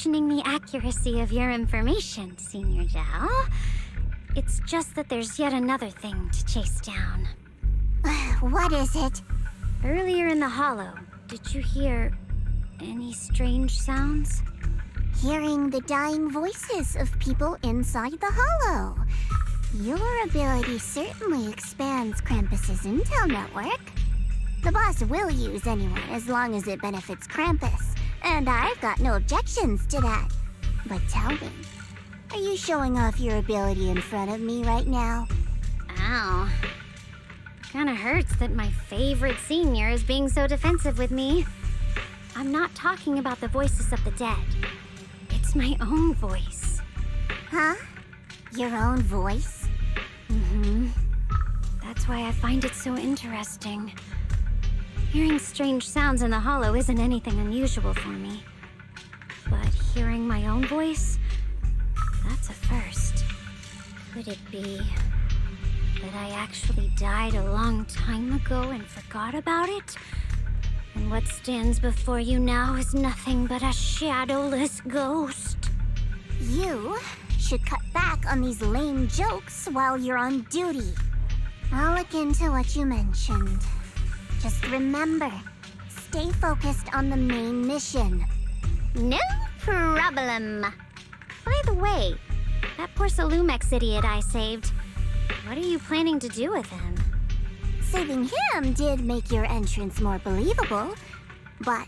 questioning the accuracy of your information, Senior Zhao. It's just that there's yet another thing to chase down. What is it? Earlier in the hollow, did you hear any strange sounds? Hearing the dying voices of people inside the hollow. Your ability certainly expands Krampus's intel network. The boss will use anyone as long as it benefits Krampus, and I've got no objections to that. But tell me, are you showing off your ability in front of me right now? Ow. Kinda hurts that my favorite senior is being so defensive with me. I'm not talking about the voices of the dead. It's my own voice. Huh? Your own voice? Mm-hmm. That's why I find it so interesting. Hearing strange sounds in the hollow isn't anything unusual for me. But hearing my own voice, that's a first. Could it be that I actually died a long time ago and forgot about it? And what stands before you now is nothing but a shadowless ghost. You should cut back on these lame jokes while you're on duty. I'll look into what you mentioned. Just remember, stay focused on the main mission. No problem. By the way, that poor Salumex idiot I saved, what are you planning to do with him? Saving him did make your entrance more believable, but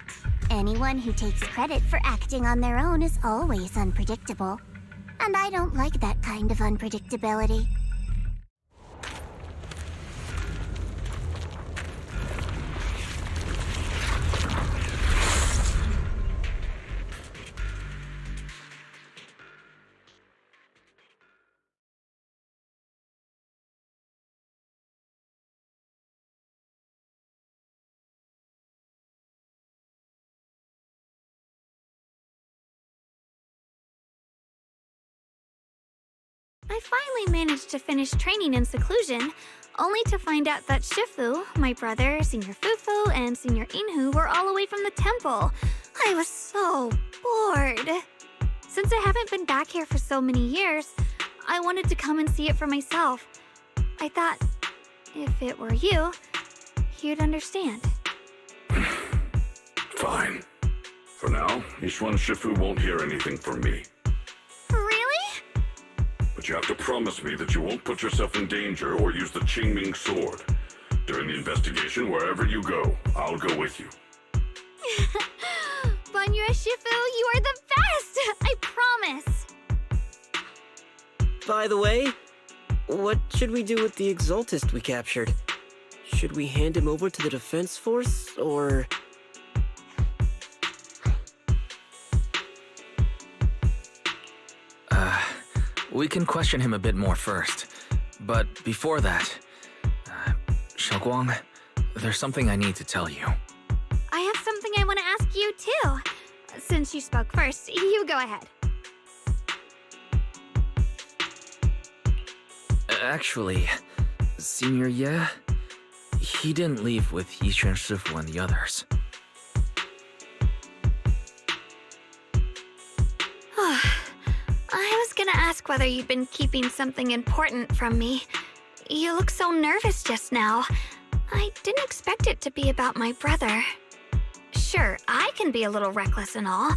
anyone who takes credit for acting on their own is always unpredictable. And I don't like that kind of unpredictability. I finally managed to finish training in seclusion, only to find out that Shifu, my brother, Senior Fufu, and Senior Inhu were all away from the temple. I was so bored. Since I haven't been back here for so many years, I wanted to come and see it for myself. I thought, if it were you, you'd understand. Fine. For now, Ishwan Shifu won't hear anything from me. But you have to promise me that you won't put yourself in danger or use the Qingming sword. During the investigation, wherever you go, I'll go with you. Banyue Shifu, you are the best! I promise! By the way, what should we do with the Exaltist we captured? Should we hand him over to the defense force, or... We can question him a bit more first. But before that, Xiaoguang, there's something I need to tell you. I have something I want to ask you, too. Since you spoke first, you go ahead. Actually, Senior Ye, he didn't leave with Yiquan Shifu and the others. I was gonna ask whether you'd been keeping something important from me. You look so nervous just now. I didn't expect it to be about my brother. Sure, I can be a little reckless and all,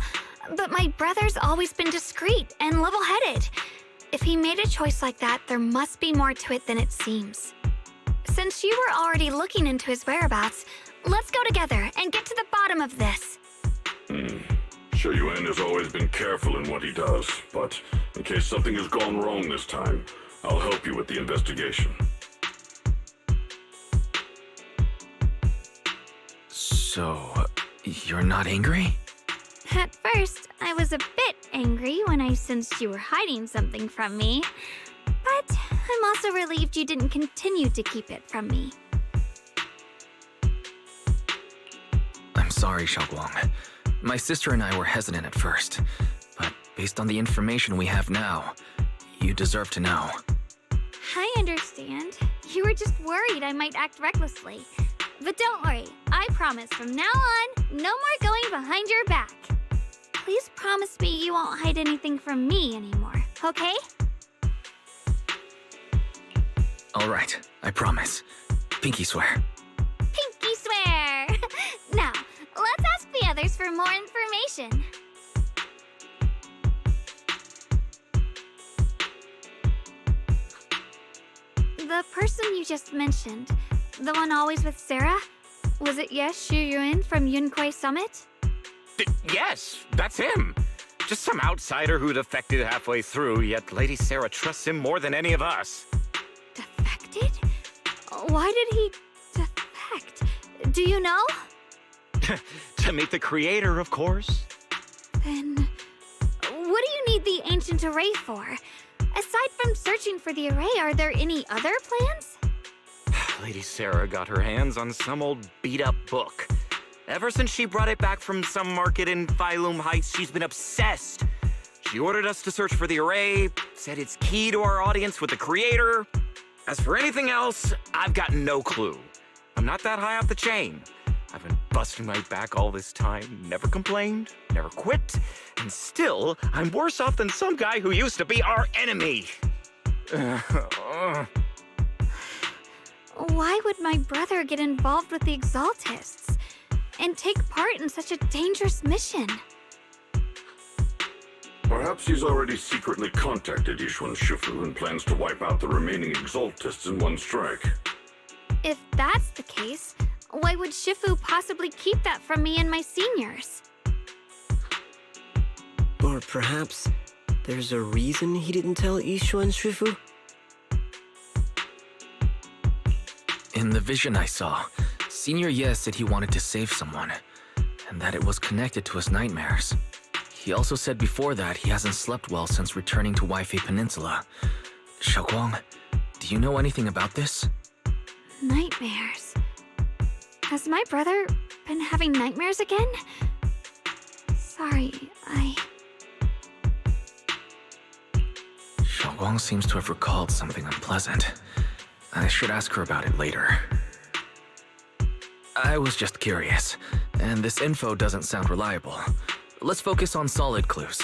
but my brother's always been discreet and level-headed. If he made a choice like that, there must be more to it than it seems. Since you were already looking into his whereabouts, let's go together and get to the bottom of this. Xue Yuan has always been careful in what he does, but in case something has gone wrong this time, I'll help you with the investigation. So, you're not angry? At first, I was a bit angry when I sensed you were hiding something from me. But I'm also relieved you didn't continue to keep it from me. I'm sorry, Xiaoguang. My sister and I were hesitant at first, but based on the information we have now, you deserve to know. I understand. You were just worried I might act recklessly. But don't worry, I promise from now on, no more going behind your back. please promise me you won't hide anything from me anymore, okay? All right, I promise. Pinky swear. Pinky swear! Now, let's ask the others for more information. The person you just mentioned, the one always with Sarah, was it Yes Xu Yuan from Yunquei Summit? Yes, that's him. Just some outsider who defected halfway through, yet Lady Sarah trusts him more than any of us. Defected? Why did he defect? Do you know? To meet the creator, of course. Then, what do you need the ancient array for? Aside from searching for the array, are there any other plans? Lady Sarah got her hands on some old beat-up book. Ever since she brought it back from some market in Phylum Heights, she's been obsessed. She ordered us to search for the array, said it's key to our audience with the creator. As for anything else, I've got no clue. I'm not that high up the chain. I've been busting my back all this time, never complained, never quit, and still, I'm worse off than some guy who used to be our enemy. Why would my brother get involved with the Exaltists and take part in such a dangerous mission? Perhaps he's already secretly contacted Yishuan Shifu and plans to wipe out the remaining Exaltists in one strike. If that's the case, why would Shifu possibly keep that from me and my seniors? Or perhaps there's a reason he didn't tell Yishuan Shifu? In the vision I saw, Senior Ye said he wanted to save someone, and that it was connected to his nightmares. He also said before that he hasn't slept well since returning to Waifei Peninsula. Xiaoguang, do you know anything about this? Nightmares. Has my brother been having nightmares again? Sorry, Xiaoguang seems to have recalled something unpleasant. I should ask her about it later. I was just curious, and this info doesn't sound reliable. Let's focus on solid clues.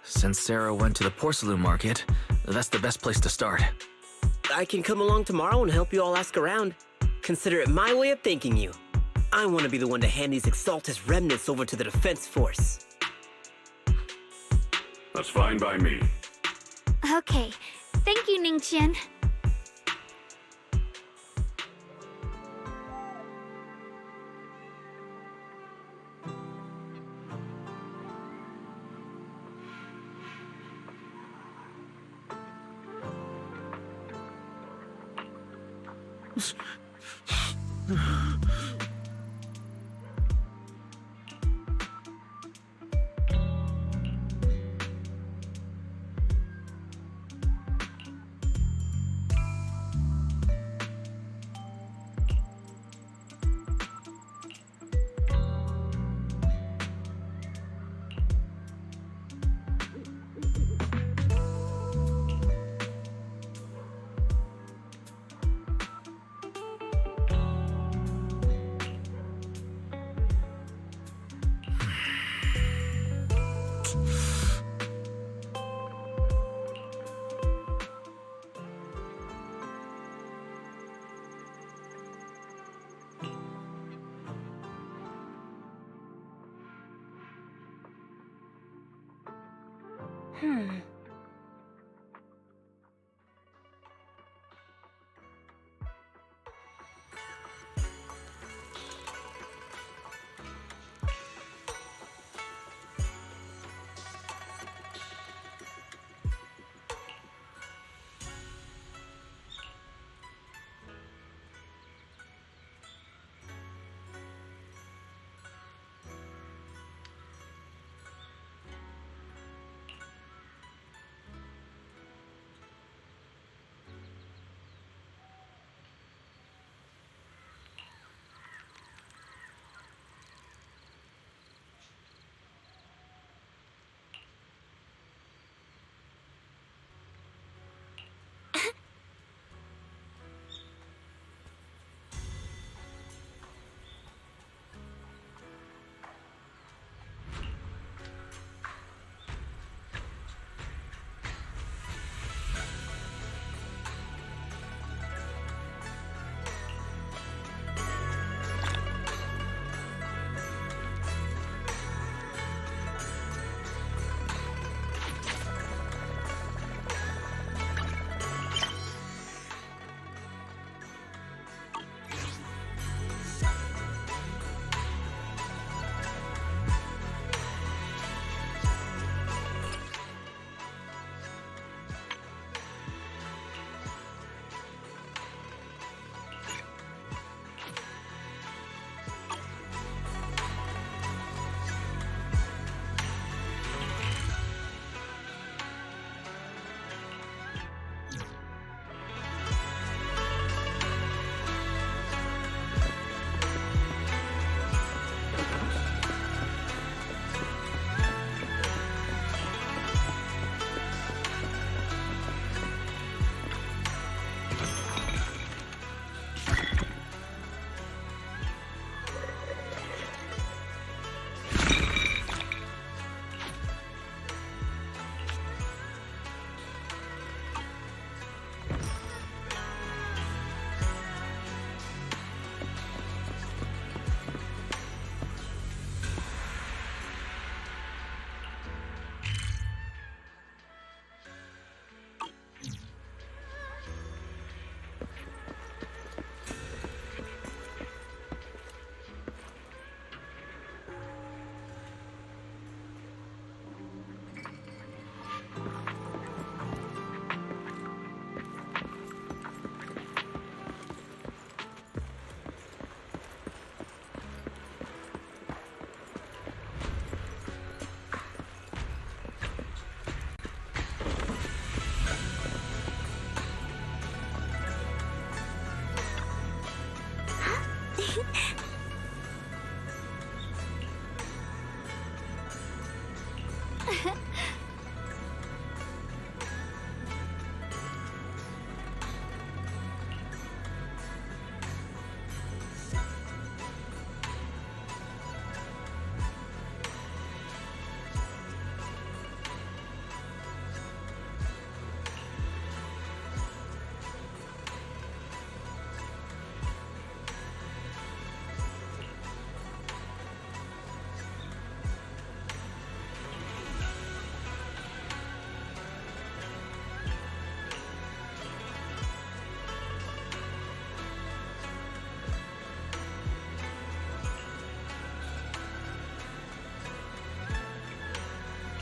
Since Sarah went to the porcelain market, that's the best place to start. I can come along tomorrow and help you all ask around. Consider it my way of thanking you. I want to be the one to hand these Exaltus remnants over to the defense force. That's fine by me. Okay. Thank you, Ningqian.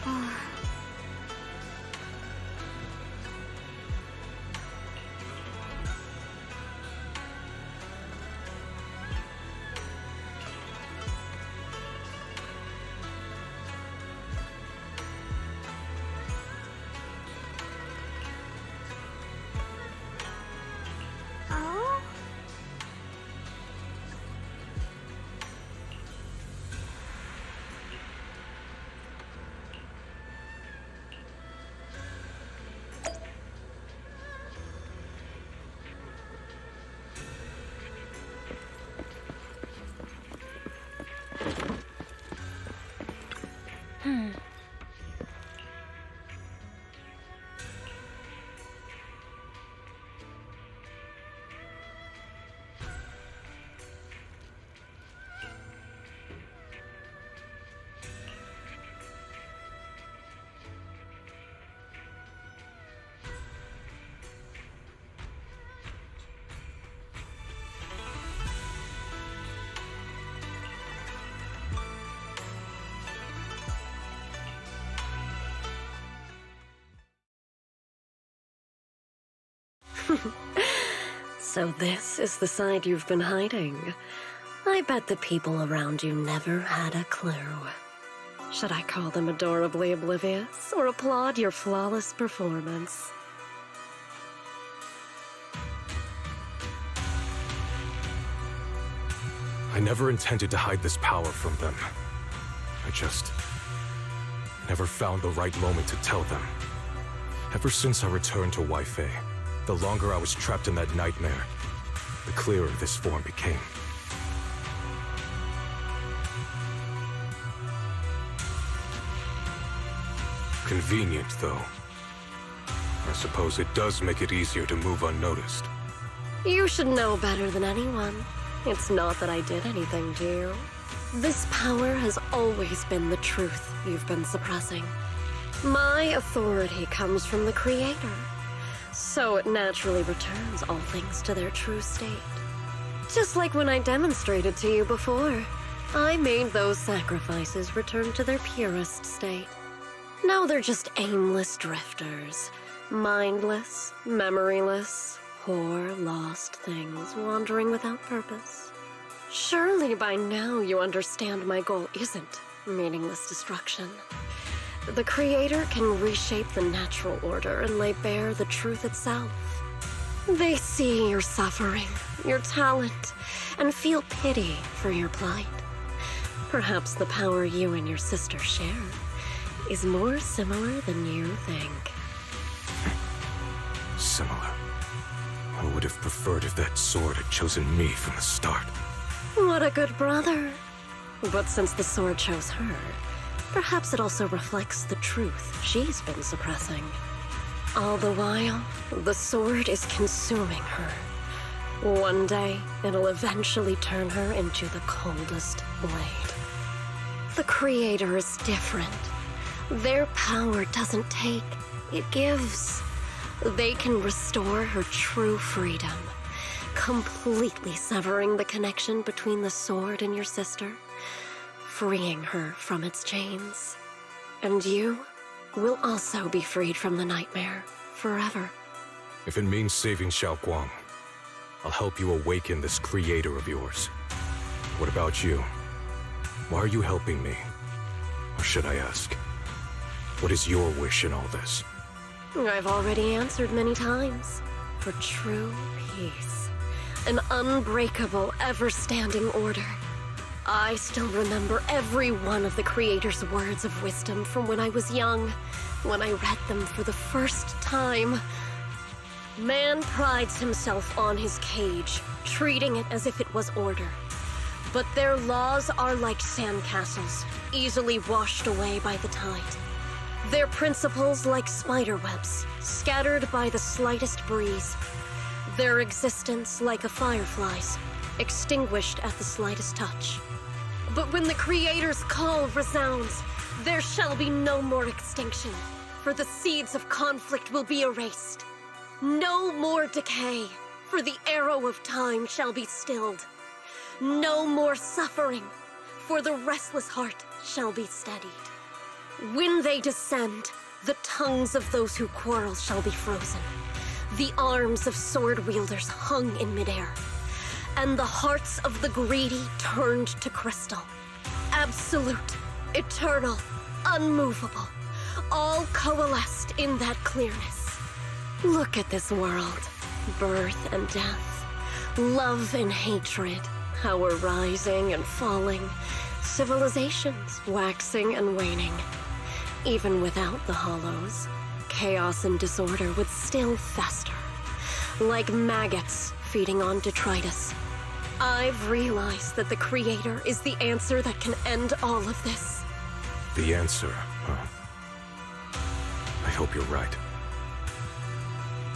Oh? So this is the side you've been hiding. I bet the people around you never had a clue. Should I call them adorably oblivious or applaud your flawless performance? I never intended to hide this power from them. I just never found the right moment to tell them. Ever since I returned to Wi-Fi, the longer I was trapped in that nightmare, the clearer this form became. Convenient, though. I suppose it does make it easier to move unnoticed. You should know better than anyone. It's not that I did anything to you. This power has always been the truth you've been suppressing. My authority comes from the Creator, so it naturally returns all things to their true state. Just like when I demonstrated to you before, I made those sacrifices return to their purest state. Now they're just aimless drifters, mindless, memoryless, poor, lost things wandering without purpose. Surely by now you understand my goal isn't meaningless destruction. The Creator can reshape the natural order and lay bare the truth itself. They see your suffering, your talent, and feel pity for your plight. Perhaps the power you and your sister share is more similar than you think. Similar. I would have preferred if that sword had chosen me from the start. What a good brother. But since the sword chose her, perhaps it also reflects the truth she's been suppressing. All the while, the sword is consuming her. One day, it'll eventually turn her into the coldest blade. The Creator is different. Their power doesn't take, it gives. They can restore her true freedom, completely severing the connection between the sword and your sister, freeing her from its chains. And you will also be freed from the nightmare forever. If it means saving Xiaoguang, I'll help you awaken this creator of yours. What about you? Why are you helping me? Or should I ask, what is your wish in all this? I've already answered many times. For true peace. an unbreakable, ever-standing order. I still remember every one of the Creator's words of wisdom from when I was young, when I read them for the first time. Man prides himself on his cage, treating it as if it was order. But their laws are like sandcastles, easily washed away by the tide. Their principles like spiderwebs, scattered by the slightest breeze. Their existence like a firefly's, extinguished at the slightest touch. But when the Creator's call resounds, there shall be no more extinction, for the seeds of conflict will be erased. No more decay, for the arrow of time shall be stilled. No more suffering, for the restless heart shall be steadied. When they descend, the tongues of those who quarrel shall be frozen, the arms of sword wielders hung in midair, and the hearts of the greedy turned to crystal. Absolute, eternal, unmovable, all coalesced in that clearness. Look at this world, birth and death, love and hatred, power rising and falling, civilizations waxing and waning. Even without the hollows, chaos and disorder would still fester, like maggots feeding on detritus. I've realized that the Creator is the answer that can end all of this. The answer, huh? I hope you're right.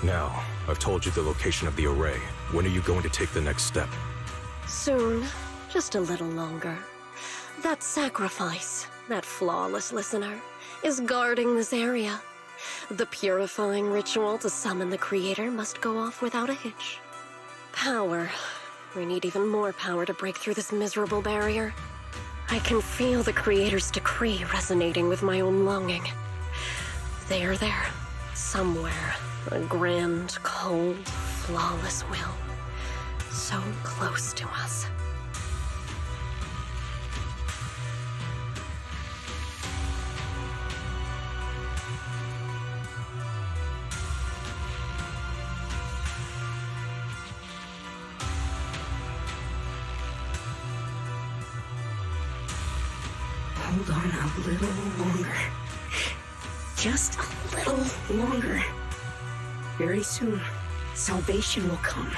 Now, I've told you the location of the array. When are you going to take the next step? Soon, just a little longer. That sacrifice, that flawless listener, is guarding this area. The purifying ritual to summon the Creator must go off without a hitch. Power. We need even more power to break through this miserable barrier. I can feel the Creator's decree resonating with my own longing. They are there, somewhere. A grand, cold, flawless will. So close to us. Hold on a little longer. Just a little longer. Very soon, salvation will come.